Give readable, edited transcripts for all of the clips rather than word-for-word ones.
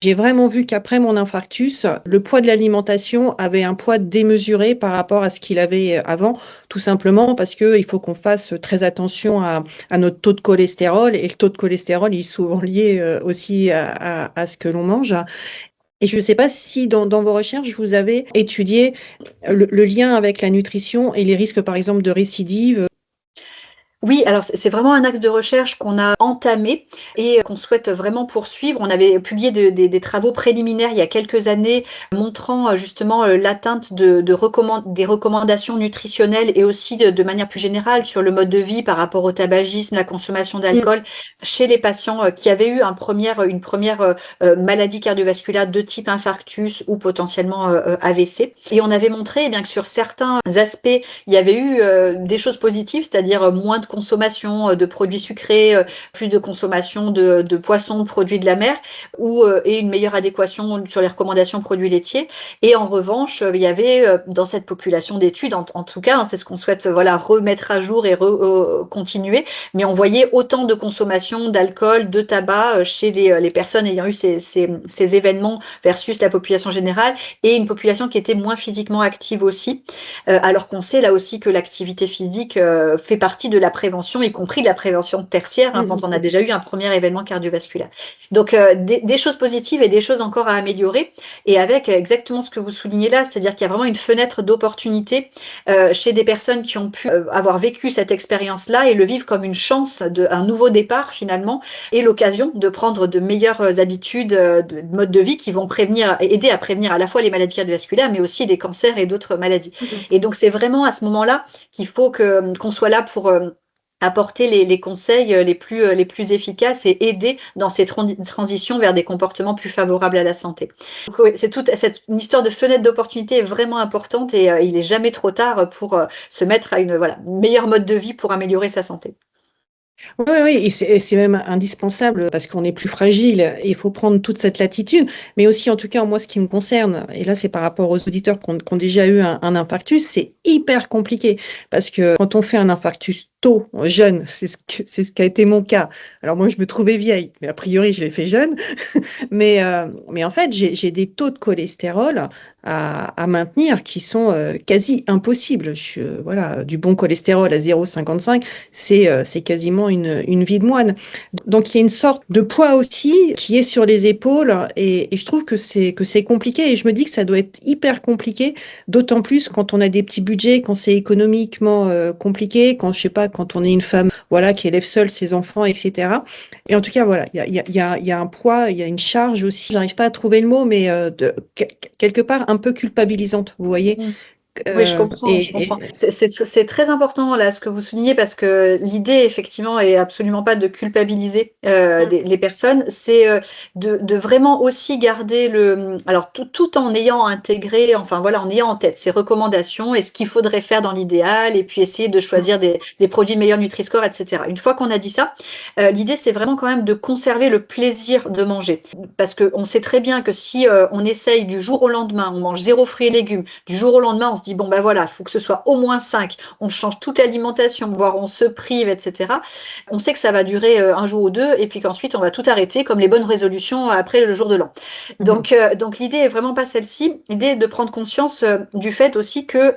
J'ai vraiment vu qu'après mon infarctus, le poids de l'alimentation avait un poids démesuré par rapport à ce qu'il avait avant, tout simplement parce qu'il faut qu'on fasse très attention à notre taux de cholestérol et le taux de cholestérol il est souvent lié aussi à ce que l'on mange. Et je ne sais pas si dans vos recherches, vous avez étudié le lien avec la nutrition et les risques, par exemple, de récidive. Oui, alors c'est vraiment un axe de recherche qu'on a entamé et qu'on souhaite vraiment poursuivre. On avait publié des travaux préliminaires il y a quelques années montrant justement l'atteinte des recommandations nutritionnelles et aussi de manière plus générale sur le mode de vie par rapport au tabagisme, la consommation Mm. d'alcool chez les patients qui avaient eu une première maladie cardiovasculaire de type infarctus ou potentiellement AVC. Et on avait montré eh bien, que sur certains aspects, il y avait eu des choses positives, c'est-à-dire moins de consommation de produits sucrés, plus de consommation de poissons, de produits de la mer, et une meilleure adéquation sur les recommandations produits laitiers. Et en revanche, il y avait dans cette population d'études, en tout cas, c'est ce qu'on souhaite remettre à jour et continuer, mais on voyait autant de consommation d'alcool, de tabac chez les personnes ayant eu ces événements versus la population générale, et une population qui était moins physiquement active aussi, alors qu'on sait là aussi que l'activité physique fait partie de la prévention, y compris de la prévention tertiaire, quand on a déjà eu un premier événement cardiovasculaire. Donc des choses positives et des choses encore à améliorer, et avec exactement ce que vous soulignez là, c'est-à-dire qu'il y a vraiment une fenêtre d'opportunité chez des personnes qui ont pu avoir vécu cette expérience-là et le vivre comme une chance, un nouveau départ finalement, et l'occasion de prendre de meilleures habitudes de mode de vie qui vont aider à prévenir à la fois les maladies cardiovasculaires, mais aussi les cancers et d'autres maladies. Et donc c'est vraiment à ce moment-là qu'il faut qu'on soit là pour apporter les conseils les plus efficaces et aider dans ces transitions vers des comportements plus favorables à la santé. Donc, oui, c'est toute cette une histoire de fenêtre d'opportunité est vraiment importante, et il est jamais trop tard pour se mettre à une meilleure mode de vie pour améliorer sa santé. Oui, oui, et c'est même indispensable parce qu'on est plus fragile et il faut prendre toute cette latitude. Mais aussi, en tout cas, moi, ce qui me concerne, et là, c'est par rapport aux auditeurs qui ont déjà eu un infarctus, c'est hyper compliqué parce que quand on fait un infarctus tôt, jeune, c'est ce qui a été mon cas. Alors moi, je me trouvais vieille, mais a priori, je l'ai fait jeune. Mais en fait, j'ai des taux de cholestérol à maintenir qui sont quasi impossibles. Voilà, du bon cholestérol à 0,55, c'est quasiment une vie de moine. Donc, il y a une sorte de poids aussi qui est sur les épaules et je trouve que c'est compliqué et je me dis que ça doit être hyper compliqué, d'autant plus quand on a des petits budgets, quand c'est économiquement compliqué, quand, je sais pas, quand on est une femme voilà, qui élève seule ses enfants, etc. Et en tout cas, voilà, il y a un poids, il y a une charge aussi, j'arrive pas à trouver le mot, mais quelque part un peu culpabilisante, vous voyez. Oui, je comprends, je comprends. C'est très important là ce que vous soulignez, parce que l'idée effectivement est absolument pas de culpabiliser les personnes, c'est de vraiment aussi garder alors tout en ayant intégré, enfin voilà, en ayant en tête ces recommandations et ce qu'il faudrait faire dans l'idéal, et puis essayer de choisir des produits de meilleur Nutri-Score, etc. Une fois qu'on a dit ça, l'idée c'est vraiment quand même de conserver le plaisir de manger, parce qu'on sait très bien que si on essaye du jour au lendemain, on mange zéro fruits et légumes, du jour au lendemain on se dit bon ben voilà, il faut que ce soit au moins 5, on change toute l'alimentation, voire on se prive, etc. On sait que ça va durer un jour ou deux, et puis qu'ensuite on va tout arrêter, comme les bonnes résolutions après le jour de l'an. Donc l'idée est vraiment pas celle-ci. L'idée est de prendre conscience du fait aussi que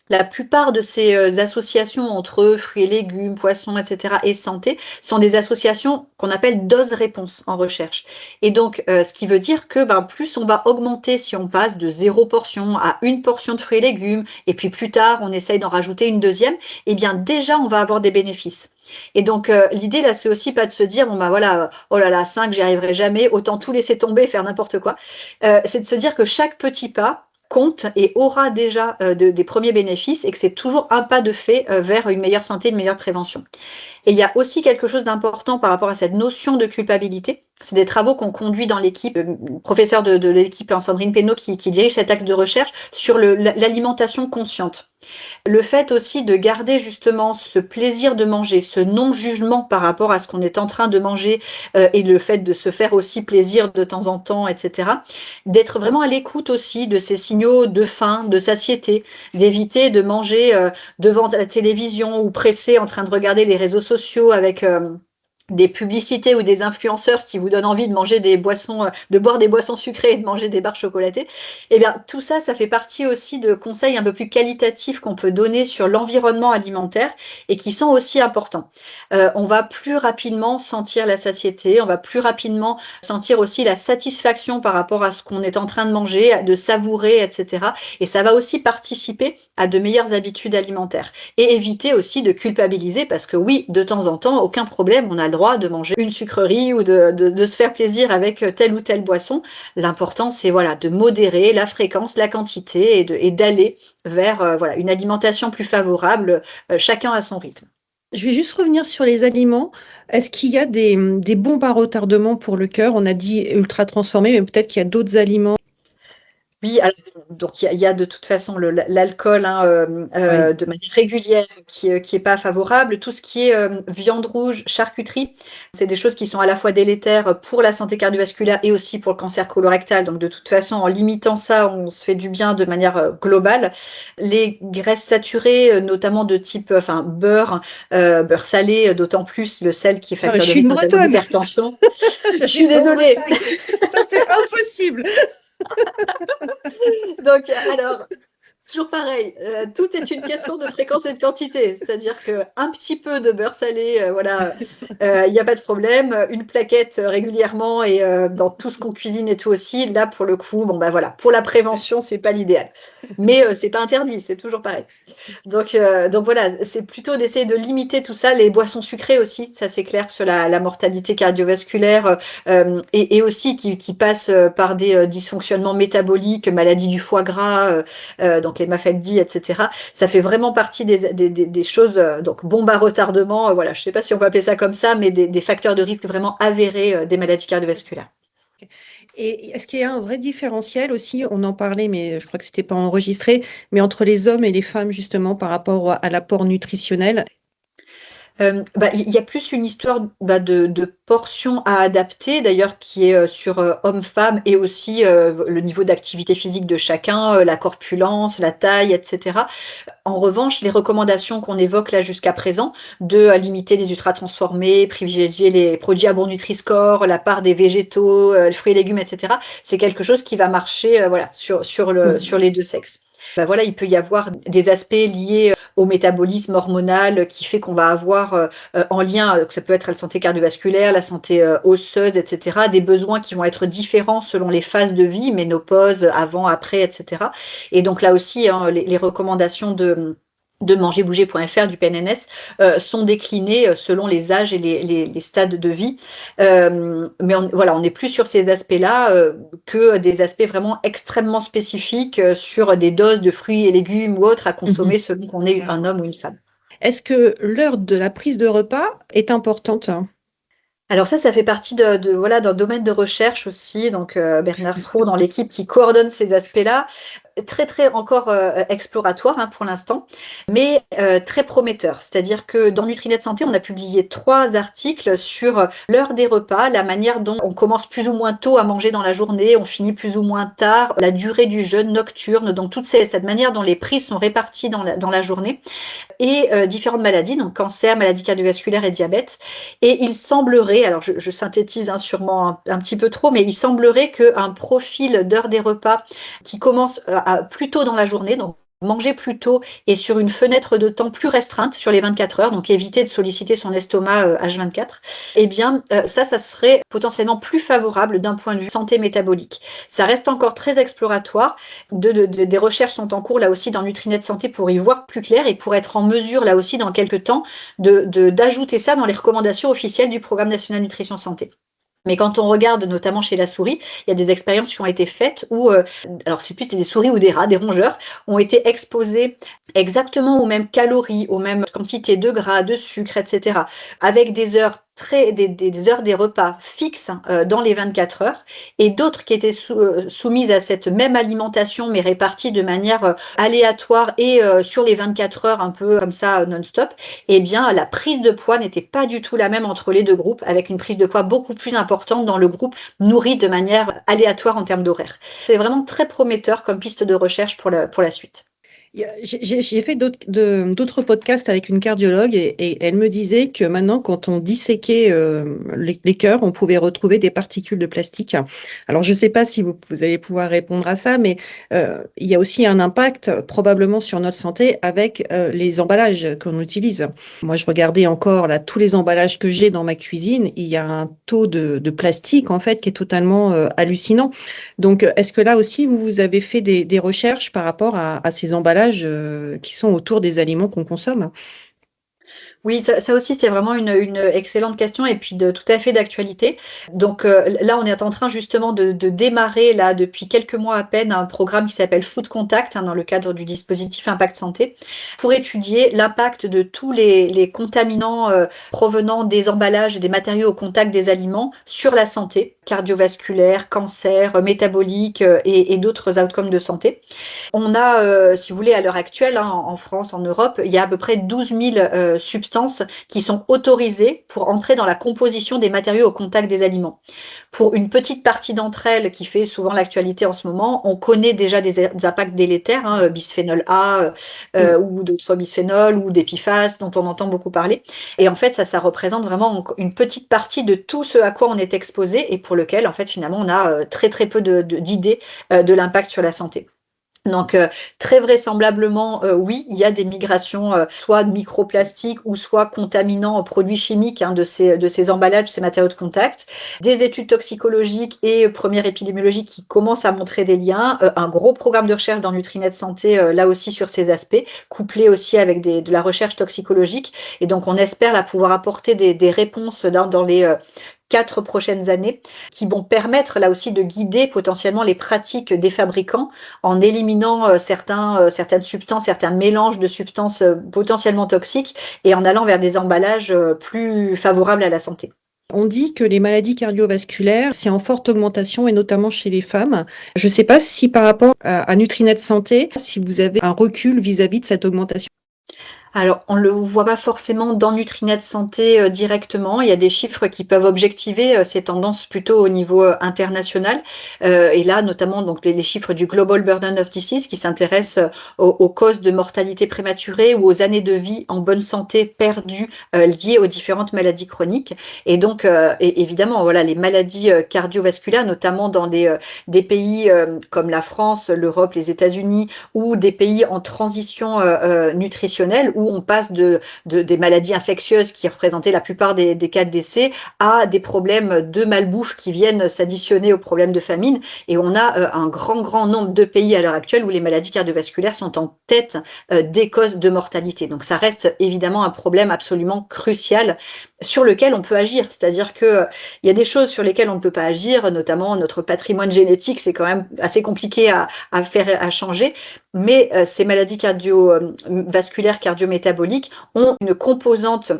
la plupart de ces associations entre fruits et légumes, poissons, etc. et santé sont des associations qu'on appelle dose-réponse en recherche. Et donc, ce qui veut dire que plus on va augmenter, si on passe de 0 portion à 1 portion de fruits et légumes, et puis plus tard on essaye d'en rajouter une deuxième, eh bien déjà on va avoir des bénéfices. Et donc l'idée là, c'est aussi pas de se dire bon voilà, oh là là, 5 j'y arriverai jamais, autant tout laisser tomber, faire n'importe quoi. C'est de se dire que chaque petit pas compte et aura déjà des premiers bénéfices, et que c'est toujours un pas de fait vers une meilleure santé, une meilleure prévention. Et il y a aussi quelque chose d'important par rapport à cette notion de culpabilité. C'est des travaux qu'on conduit dans l'équipe, professeur de l'équipe, Sandrine Pénaud, qui dirige cet axe de recherche sur l'alimentation consciente. Le fait aussi de garder justement ce plaisir de manger, ce non-jugement par rapport à ce qu'on est en train de manger, et le fait de se faire aussi plaisir de temps en temps, etc. D'être vraiment à l'écoute aussi de ces signaux de faim, de satiété, d'éviter de manger devant la télévision ou pressé en train de regarder les réseaux sociaux avec des publicités ou des influenceurs qui vous donnent envie de manger des boissons, de boire des boissons sucrées et de manger des barres chocolatées, eh bien, tout ça, ça fait partie aussi de conseils un peu plus qualitatifs qu'on peut donner sur l'environnement alimentaire et qui sont aussi importants. On va plus rapidement sentir la satiété, on va plus rapidement sentir aussi la satisfaction par rapport à ce qu'on est en train de manger, de savourer, etc. Et ça va aussi participer à de meilleures habitudes alimentaires. Et éviter aussi de culpabiliser parce que oui, de temps en temps, aucun problème, on a le droit de manger une sucrerie ou de se faire plaisir avec telle ou telle boisson. L'important, c'est voilà, de modérer la fréquence, la quantité et d'aller vers voilà, une alimentation plus favorable, chacun à son rythme. Je vais juste revenir sur les aliments. Est-ce qu'il y a des bombes à retardement pour le cœur? On a dit ultra transformés, mais peut-être qu'il y a d'autres aliments. Oui, alors, donc il y a de toute façon l'alcool hein, Oui. de manière régulière qui est pas favorable. Tout ce qui est viande rouge, charcuterie, c'est des choses qui sont à la fois délétères pour la santé cardiovasculaire et aussi pour le cancer colorectal. Donc de toute façon, en limitant ça, on se fait du bien de manière globale. Les graisses saturées, notamment de type beurre, beurre salé, d'autant plus le sel qui est Ah, je facteur de suis une risque notamment Bretonne. d'hypertension. Je J'habite suis en désolée. Bretagne. Ça, c'est impossible. Donc, alors, toujours pareil, tout est une question de fréquence et de quantité. C'est-à-dire qu'un petit peu de beurre salé, voilà, il n'y a pas de problème. Une plaquette régulièrement et dans tout ce qu'on cuisine et tout aussi, là, pour le coup, bon, bah voilà, pour la prévention, c'est pas l'idéal. Mais c'est pas interdit, c'est toujours pareil. Donc voilà, c'est plutôt d'essayer de limiter tout ça. Les boissons sucrées aussi, ça c'est clair sur la mortalité cardiovasculaire et aussi qui passent par des dysfonctionnements métaboliques, maladies du foie gras, donc les MAFLD, etc. Ça fait vraiment partie des choses, donc bombes à retardement, voilà, je ne sais pas si on peut appeler ça comme ça, mais des facteurs de risque vraiment avérés des maladies cardiovasculaires. Et est-ce qu'il y a un vrai différentiel aussi, on en parlait, mais je crois que c'était pas enregistré, mais entre les hommes et les femmes justement par rapport à l'apport nutritionnel? Il y a plus une histoire de portions à adapter, d'ailleurs, qui est sur hommes-femmes et aussi le niveau d'activité physique de chacun, la corpulence, la taille, etc. En revanche, les recommandations qu'on évoque là jusqu'à présent, de limiter les ultra-transformés, privilégier les produits à bon Nutri-Score, la part des végétaux, les fruits et légumes, etc., c'est quelque chose qui va marcher voilà, sur les deux sexes. Voilà, il peut y avoir des aspects liés au métabolisme hormonal qui fait qu'on va avoir en lien, que ça peut être la santé cardiovasculaire, la santé osseuse, etc., des besoins qui vont être différents selon les phases de vie, ménopause, avant, après, etc. Et donc là aussi, hein, les recommandations de mangerbouger.fr du PNNS sont déclinées selon les âges et les stades de vie. Mais voilà, on n'est plus sur ces aspects-là que des aspects vraiment extrêmement spécifiques sur des doses de fruits et légumes ou autres à consommer selon qu'on est un homme ou une femme. Est-ce que l'heure de la prise de repas est importante? Alors ça fait partie voilà, d'un domaine de recherche aussi. Donc Bernard Stroh dans l'équipe qui coordonne ces aspects-là. Très très encore exploratoire hein, pour l'instant, mais très prometteur. C'est-à-dire que dans Nutrinet Santé, on a publié 3 articles sur l'heure des repas, la manière dont on commence plus ou moins tôt à manger dans la journée, on finit plus ou moins tard, la durée du jeûne nocturne, donc cette manière dont les prises sont réparties dans la journée, et différentes maladies, donc cancer, maladies cardiovasculaires et diabète. Et il semblerait, alors je synthétise hein, sûrement un petit peu trop, mais il semblerait qu'un profil d'heure des repas qui commence plus tôt dans la journée, donc manger plus tôt et sur une fenêtre de temps plus restreinte sur les 24 heures, donc éviter de solliciter son estomac H24, eh bien ça serait potentiellement plus favorable d'un point de vue santé métabolique. Ça reste encore très exploratoire, des recherches sont en cours là aussi dans Nutrinet Santé pour y voir plus clair et pour être en mesure là aussi dans quelques temps d'ajouter ça dans les recommandations officielles du Programme national nutrition santé. Mais quand on regarde notamment chez la souris, il y a des expériences qui ont été faites où, alors c'est plus des souris ou des rats, des rongeurs, ont été exposés exactement aux mêmes calories, aux mêmes quantités de gras, de sucre, etc., avec des heures des heures des repas fixes dans les 24 heures et d'autres qui étaient soumises à cette même alimentation mais réparties de manière aléatoire et sur les 24 heures un peu comme ça non-stop, eh bien la prise de poids n'était pas du tout la même entre les deux groupes, avec une prise de poids beaucoup plus importante dans le groupe nourri de manière aléatoire en termes d'horaire. C'est vraiment très prometteur comme piste de recherche pour la suite. J'ai fait d'autres podcasts avec une cardiologue et elle me disait que maintenant, quand on disséquait les cœurs, on pouvait retrouver des particules de plastique. Alors, je ne sais pas si vous allez pouvoir répondre à ça, mais il y a aussi un impact probablement sur notre santé avec les emballages qu'on utilise. Moi, je regardais encore là tous les emballages que j'ai dans ma cuisine. Il y a un taux de plastique en fait qui est totalement hallucinant. Donc, est-ce que là aussi, vous avez fait des recherches par rapport à ces emballages qui sont autour des aliments qu'on consomme? Oui, ça aussi, c'est vraiment une excellente question et puis tout à fait d'actualité. Donc là, on est en train justement de démarrer, là, depuis quelques mois à peine, un programme qui s'appelle Food Contact, dans le cadre du dispositif Impact Santé, pour étudier l'impact de tous les contaminants provenant des emballages et des matériaux au contact des aliments sur la santé cardiovasculaire, cancer, métabolique et d'autres outcomes de santé. On a, si vous voulez, à l'heure actuelle, en France, en Europe, il y a à peu près 12 000 substances qui sont autorisées pour entrer dans la composition des matériaux au contact des aliments. Pour une petite partie d'entre elles, qui fait souvent l'actualité en ce moment, on connaît déjà des impacts délétères, bisphénol A ou d'autres bisphénols ou des PFAS dont on entend beaucoup parler. Et en fait, ça représente vraiment une petite partie de tout ce à quoi on est exposé et pour lequel, en fait, finalement, on a très très peu d'idées de l'impact sur la santé. Donc très vraisemblablement, oui, il y a des migrations, soit de microplastiques ou soit contaminants produits chimiques de ces emballages, ces matériaux de contact. Des études toxicologiques et premières épidémiologiques qui commencent à montrer des liens. Un gros programme de recherche dans Nutrinet Santé, là aussi sur ces aspects, couplé aussi avec de la recherche toxicologique. Et donc on espère là pouvoir apporter des réponses dans les 4 prochaines années qui vont permettre là aussi de guider potentiellement les pratiques des fabricants en éliminant certaines substances, certains mélanges de substances potentiellement toxiques et en allant vers des emballages plus favorables à la santé. On dit que les maladies cardiovasculaires, c'est en forte augmentation et notamment chez les femmes. Je ne sais pas si par rapport à Nutrinet Santé, si vous avez un recul vis-à-vis de cette augmentation. Alors, on ne le voit pas forcément dans Nutrinet Santé directement. Il y a des chiffres qui peuvent objectiver ces tendances plutôt au niveau international. Et là, notamment donc les chiffres du Global Burden of Disease qui s'intéressent aux causes de mortalité prématurée ou aux années de vie en bonne santé perdues liées aux différentes maladies chroniques. Et donc, évidemment, voilà, les maladies cardiovasculaires, notamment dans des pays comme la France, l'Europe, les États-Unis ou des pays en transition nutritionnelle où on passe des maladies infectieuses qui représentaient la plupart des cas de décès à des problèmes de malbouffe qui viennent s'additionner aux problèmes de famine. Et on a un grand nombre de pays à l'heure actuelle où les maladies cardiovasculaires sont en tête des causes de mortalité. Donc ça reste évidemment un problème absolument crucial sur lequel on peut agir. C'est-à-dire qu'il y a des choses sur lesquelles on ne peut pas agir, notamment notre patrimoine génétique, c'est quand même assez compliqué à changer. Mais ces maladies cardiovasculaires, cardiométaboliques ont une composante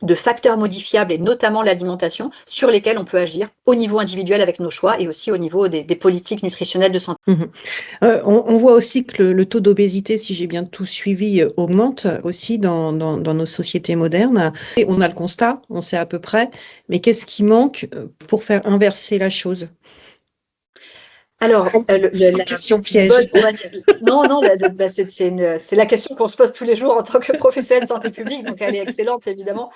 de facteurs modifiables et notamment l'alimentation sur lesquels on peut agir au niveau individuel avec nos choix et aussi au niveau des politiques nutritionnelles de santé. On voit aussi que le taux d'obésité, si j'ai bien tout suivi, augmente aussi dans nos sociétés modernes. Et on a le constat, on sait à peu près, mais qu'est-ce qui manque pour faire inverser la chose? Alors, la question piège. Non, c'est la question qu'on se pose tous les jours en tant que professionnel de santé publique, donc elle est excellente évidemment.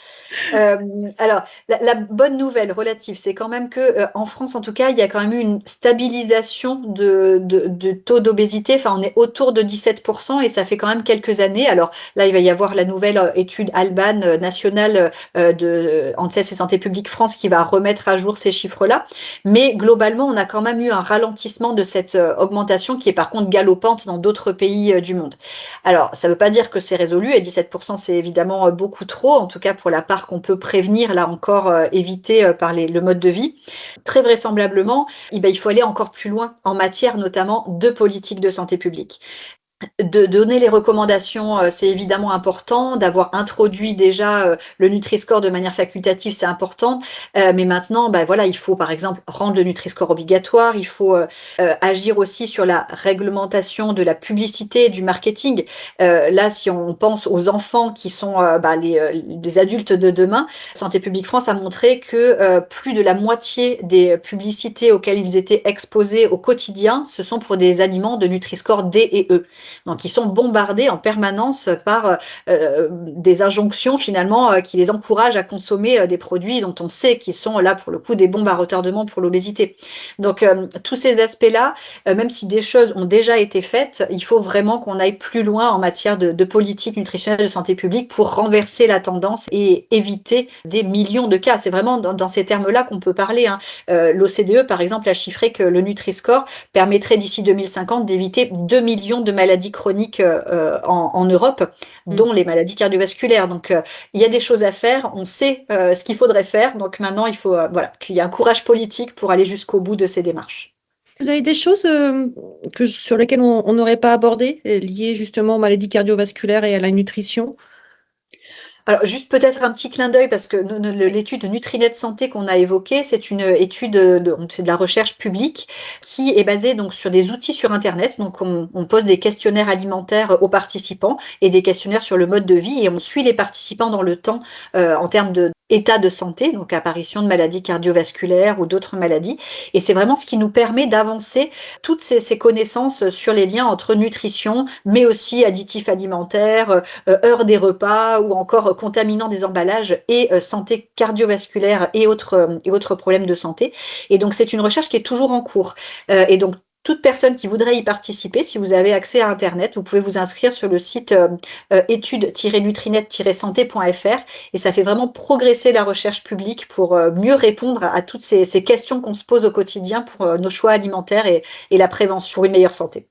Alors, la bonne nouvelle relative, c'est quand même que en France, en tout cas, il y a quand même eu une stabilisation de taux d'obésité. Enfin, on est autour de 17% et ça fait quand même quelques années. Alors là, il va y avoir la nouvelle étude Alban nationale de ANSES et Santé publique France qui va remettre à jour ces chiffres-là. Mais globalement, on a quand même eu un ralentissement de cette augmentation qui est par contre galopante dans d'autres pays du monde. Alors, ça ne veut pas dire que c'est résolu et 17% c'est évidemment beaucoup trop, en tout cas pour la part qu'on peut prévenir, là encore éviter par le mode de vie. Très vraisemblablement, il faut aller encore plus loin en matière notamment de politique de santé publique. De donner les recommandations, c'est évidemment important. D'avoir introduit déjà le Nutri-Score de manière facultative, c'est important. Mais maintenant, voilà, il faut par exemple rendre le Nutri-Score obligatoire. Il faut agir aussi sur la réglementation de la publicité, du marketing. Là, si on pense aux enfants qui sont les adultes de demain, Santé publique France a montré que plus de la moitié des publicités auxquelles ils étaient exposés au quotidien, ce sont pour des aliments de Nutri-Score D et E. Donc, ils sont bombardés en permanence par des injonctions finalement qui les encouragent à consommer des produits dont on sait qu'ils sont là pour le coup des bombes à retardement pour l'obésité. Donc, tous ces aspects-là, même si des choses ont déjà été faites, il faut vraiment qu'on aille plus loin en matière de politique nutritionnelle de santé publique pour renverser la tendance et éviter des millions de cas. C'est vraiment dans ces termes-là qu'on peut parler. L'OCDE, par exemple, a chiffré que le Nutri-Score permettrait d'ici 2050 d'éviter 2 millions de maladies chroniques en Europe, dont les maladies cardiovasculaires. Donc, il y a des choses à faire. On sait ce qu'il faudrait faire. Donc, maintenant, il faut qu'il y ait un courage politique pour aller jusqu'au bout de ces démarches. Vous avez des choses sur lesquelles on n'aurait pas abordé, liées justement aux maladies cardiovasculaires et à la nutrition? Alors, juste peut-être un petit clin d'œil parce que l'étude Nutrinet Santé qu'on a évoquée, c'est une étude c'est de la recherche publique qui est basée donc sur des outils sur Internet. Donc, on pose des questionnaires alimentaires aux participants et des questionnaires sur le mode de vie et on suit les participants dans le temps en termes d'état de santé, donc apparition de maladies cardiovasculaires ou d'autres maladies. Et c'est vraiment ce qui nous permet d'avancer toutes ces connaissances sur les liens entre nutrition, mais aussi additifs alimentaires, heure des repas ou encore contaminants des emballages et santé cardiovasculaire et autres problèmes de santé. Et donc, c'est une recherche qui est toujours en cours. Et donc, toute personne qui voudrait y participer, si vous avez accès à Internet, vous pouvez vous inscrire sur le site études-nutrinet-santé.fr et ça fait vraiment progresser la recherche publique pour mieux répondre à toutes ces questions qu'on se pose au quotidien pour nos choix alimentaires et la prévention pour une meilleure santé.